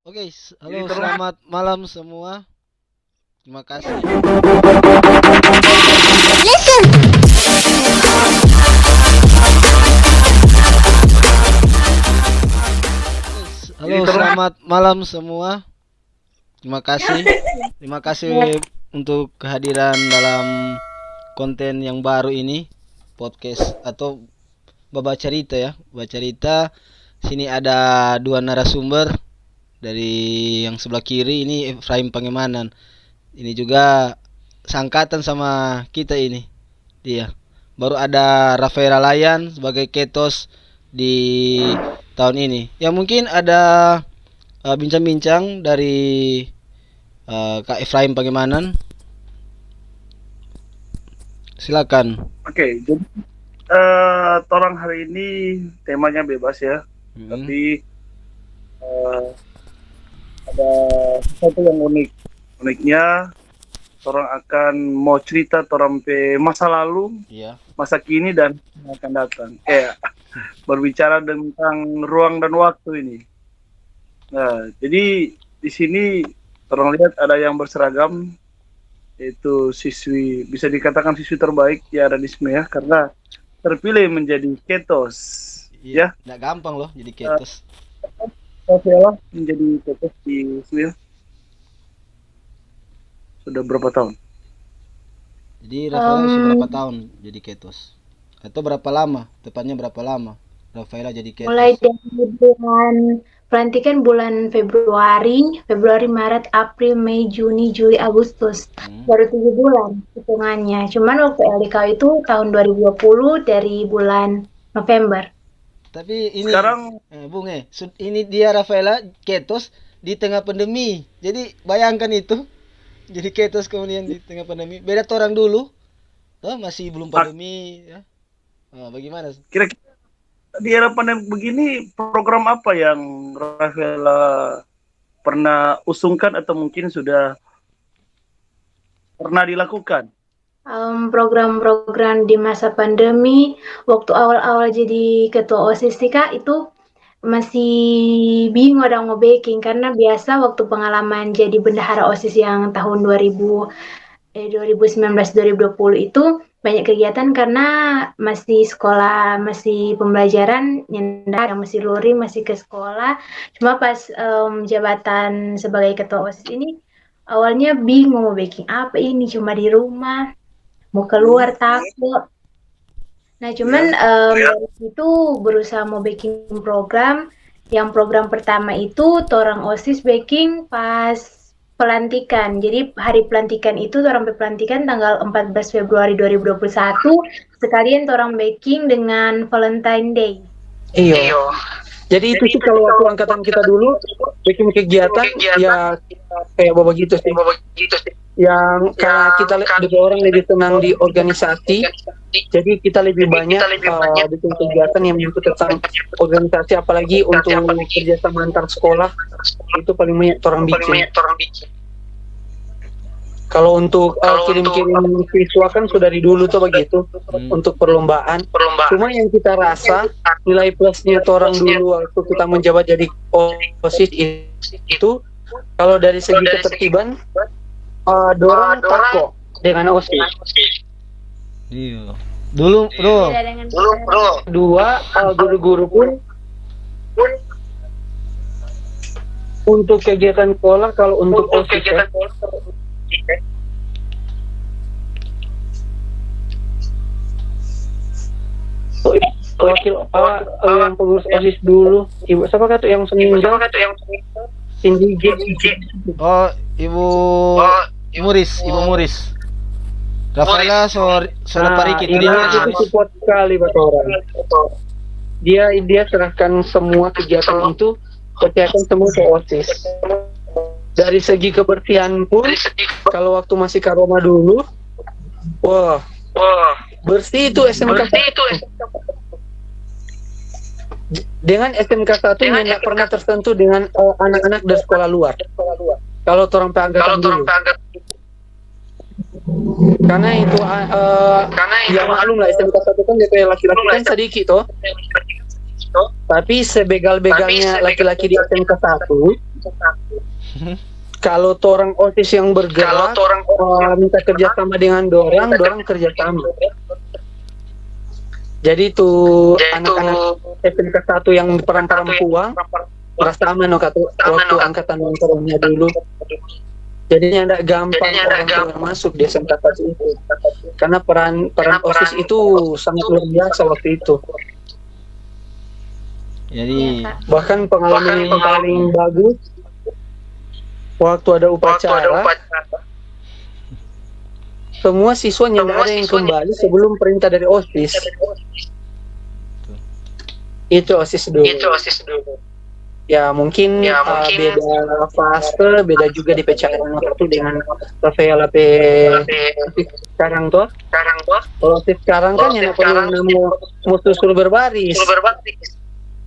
Oke, halo, selamat malam semua. Terima kasih. Halo, selamat malam semua. Terima kasih. Terima kasih untuk kehadiran dalam konten yang baru ini, podcast atau Baba Cerita ya. Baba Cerita. Sini ada dua narasumber. Dari yang sebelah kiri ini Efraim Pangemanan. Ini juga sangkatan sama kita ini. Dia. Baru ada Rafaela Layan sebagai ketos di tahun ini. Ya mungkin ada bincang-bincang dari Kak Efraim Pangemanan. Silakan. Oke, jadi torang hari ini temanya bebas ya. Tapi ada sesuatu yang unik. Uniknya, orang akan mau cerita orang pe masa lalu, Iya. masa kini dan yang akan datang. Berbicara tentang ruang dan waktu ini. Nah, jadi di sini orang lihat ada yang berseragam, yaitu siswi, bisa dikatakan siswi terbaik ya ada di sini ya, karena terpilih menjadi ketos. Ya, Nggak gampang loh jadi ketos. Rafaela menjadi ketos di sini sudah berapa tahun? Jadi Rafaela sudah berapa tahun jadi ketos? Atau berapa lama? Tepatnya berapa lama Rafaela jadi ketos? Mulai dari bulan pelantikan bulan Februari, Maret, April, Mei, Juni, Juli, Agustus. Baru 7 bulan hitungannya. Cuman waktu LDK itu tahun 2020 dari bulan November. Tapi ini Sekarang Bung ini dia Rafaela ketos di tengah pandemi. Jadi bayangkan itu. Jadi ketos kemudian di tengah pandemi. Beda orang dulu. Toh masih belum pandemi ya. Bagaimana? kira-kira di era pandemi begini program apa yang Rafaela pernah usungkan atau mungkin sudah pernah dilakukan? Program-program di masa pandemi, waktu awal-awal jadi ketua OSIS sih Kak, itu masih bingung ada mau baking karena biasa waktu pengalaman jadi bendahara OSIS yang tahun 2019-2020 itu banyak kegiatan karena masih sekolah, masih pembelajaran, yang masih luring, masih ke sekolah. Cuma pas jabatan sebagai ketua OSIS ini awalnya bingung mau baking apa ini, cuma di rumah. Mau keluar takut. Nah, cuman dari situ berusaha mau baking program. Yang program pertama itu torang OSIS baking pas pelantikan. Jadi hari pelantikan itu torang pelantikan tanggal 14 Februari 2021. Sekalian torang baking dengan Valentine Day. Iya. Jadi itu sih kalau waktu angkatan kita dulu bikin kegiatan ya kayak begitu sih. Yang karena kita lebih orang lebih tenang di organisasi, jadi kita lebih banyak bikin kegiatan yang menyangkut tentang organisasi, apalagi untuk kerjasama antar sekolah itu paling banyak orang bikin. Kalau untuk kirim-kirim siswa kan sudah dari dulu tuh begitu untuk perlombaan. Cuma yang kita rasa nilai plusnya orang dulu waktu kita menjabat jadi OSIS itu kalau dari segi ketertiban dorang takut dengan OSIS. Iya. Dulu bro. Dua, Guru-guru pun untuk kegiatan sekolah, kalau untuk OSIS wakil yang pengurus OSIS dulu, ibu siapa kata yang meninggal? Cindy G. Oh, Ibu Muris. Rafaela Pariki itu dia. Itu support sekali buat orang. Dia serahkan semua kegiatan itu, percayakan semua ke OSIS. Dari segi kebersihan pun, kalau waktu masih Karoma dulu, wah, bersih itu SMK 1. Dengan SMK 1 tidak pernah tersentuh dengan anak-anak dari sekolah luar. Kalau orang angkatan dulu. Karena itu ya maklum lah, SMK 1 kan DP laki-laki kan sedikit toh. Tapi sebegal-begalnya laki-laki di SMK 1 Kalau orang OSIS yang bergerak, minta kerjasama dengan dorang kerjasama. Jadi tuh anak-anak SMK 1 yang perempuan merasa aman waktu angkatan yang dulu. Jadinya tidak gampang orang masuk di SMK 1 itu. Karena peran OSIS itu sangat luar biasa waktu itu. Jadi Bahkan pengalaman yang paling bagus waktu ada upacara, semua siswanya tidak ada yang kembali sebelum perintah dari OSIS. Itu OSIS dulu. Ya mungkin beda fase, beda juga di pecahan waktu dengan Rafaela sekarang tuh. Kalau OSIS sekarang kan yang musuh suruh berbaris.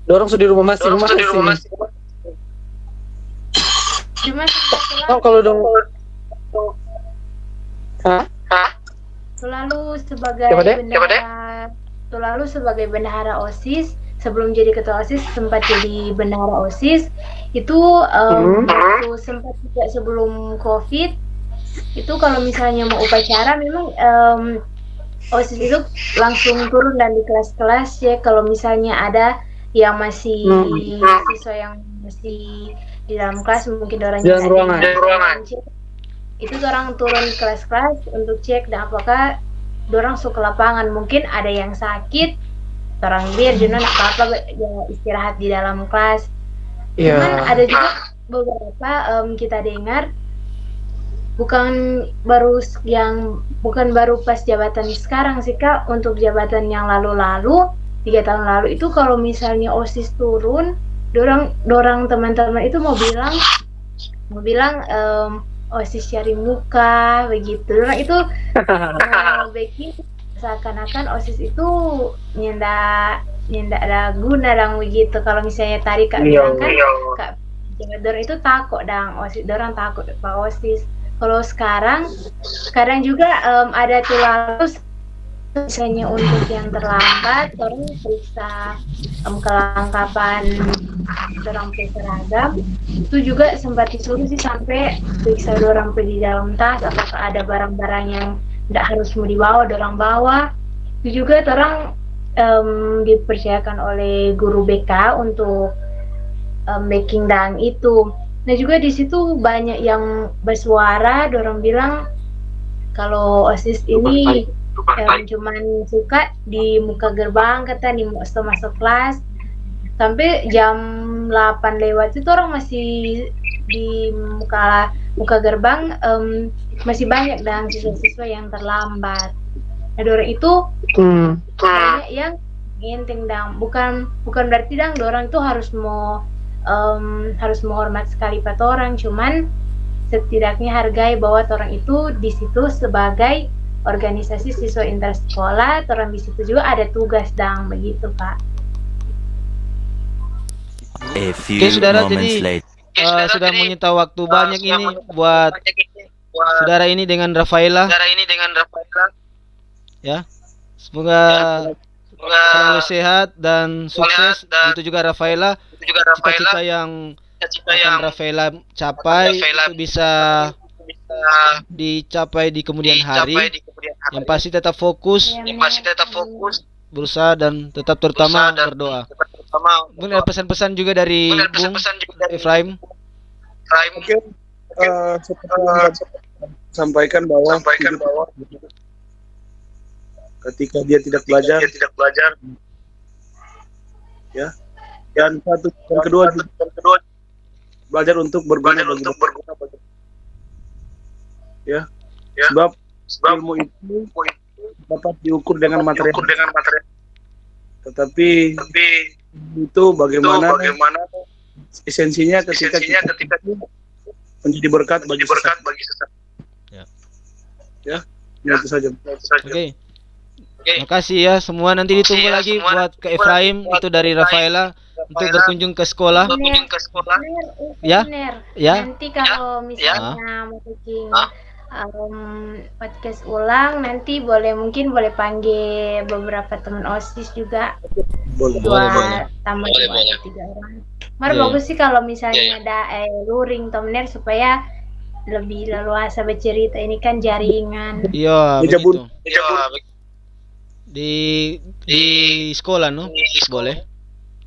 Dorong sudah di rumah masing-masing. Cuma Oh kalau dong, selalu sebagai bendahara OSIS, sebelum jadi ketua OSIS sempat jadi bendahara OSIS itu waktu sempat juga sebelum COVID itu kalau misalnya mau upacara memang OSIS itu langsung turun dan di kelas-kelas ya, kalau misalnya ada yang masih siswa yang masih di dalam kelas mungkin orang ruangan itu orang turun kelas-kelas untuk cek dan apakah orang masuk ke lapangan, mungkin ada yang sakit orang biar jangan apa-apa istirahat di dalam kelas. Cuman ada juga beberapa kita dengar bukan baru pas jabatan sekarang sih Kak, untuk jabatan yang lalu-lalu 3 tahun lalu itu kalau misalnya OSIS turun, dorang teman-teman itu mau bilang OSIS cari muka begitu. Dorang itu bikin seakan-akan OSIS itu nyenda ada guna dan begitu. Kalau misalnya tadi Kak bilang kan Kak dorang itu takut dan OSIS, dorang takut Pak OSIS. Kalau sekarang kadang juga ada tuh misalnya untuk yang terlambat orang periksa kelengkapan orang seragam itu juga sempat disuruh sih sampai periksa orang di dalam tas apakah ada barang-barang yang tidak harus mau dibawa orang bawa. Itu juga orang dipercayakan oleh guru BK untuk baking dan itu. Nah juga di situ banyak yang bersuara, orang bilang kalau OSIS ini cuman suka di muka gerbang, kata di masuk kelas sampai jam 8 lewat itu orang masih di muka gerbang, masih banyak dan siswa-siswa yang terlambat. Nah orang itu banyak yang ngenteng dan bukan berarti dang orang itu harus menghormat sekali pada orang, cuman setidaknya hargai bahwa orang itu di situ sebagai organisasi siswa intersekolah, orang di situ juga ada tugas dan begitu Pak. Oke saudara, jadi sudah menyita waktu banyak ini buat saudara ini dengan Rafaela. Ya, semoga selalu sehat dan sukses. Itu juga Rafaela. Cita-cita yang akan Rafaela capai itu bisa dicapai di kemudian hari. Yang pasti tetap fokus, berusaha dan tetap terutama berdoa. Mungkin ada pesan-pesan juga dari Bung Efraim. Oke, seperti sampaikan bahwa ketika dia tidak belajar, ya, dan yang kedua belajar untuk berguna ya, sebab ilmu itu dapat diukur dengan materi, tetapi itu bagaimana esensinya ketika kita menjadi berkat bagi sesama. Ya, itu saja. Oke. Makasih ya semua, nanti ditunggu lagi buat ke Efraim itu dari Rafaela untuk berkunjung ke sekolah. Ya. Nanti kalau misalnya mau bikin podcast ulang, nanti mungkin boleh panggil beberapa teman OSIS juga. Boleh. Tambah 2 atau 3 orang. Mar Iya, bagus sih kalau misalnya ada luring Tomner supaya lebih leluasa bercerita. Ini kan jaringan. iya Meja begitu. bun- Di di sekolah no, boleh.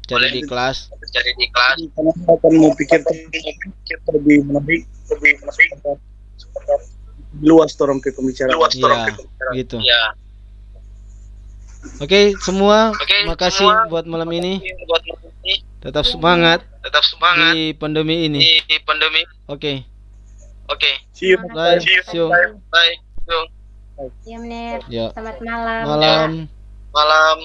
Cari di kelas. Karena saya akan mau pikir lebih menarik, luas orang ke pembicaraan. Iya, gitu. Oke, semua, makasih buat malam ini. Tetap semangat di pandemi ini. Oke, See you. bye. See you. Ya, Mner. Ya, Selamat malam. malam.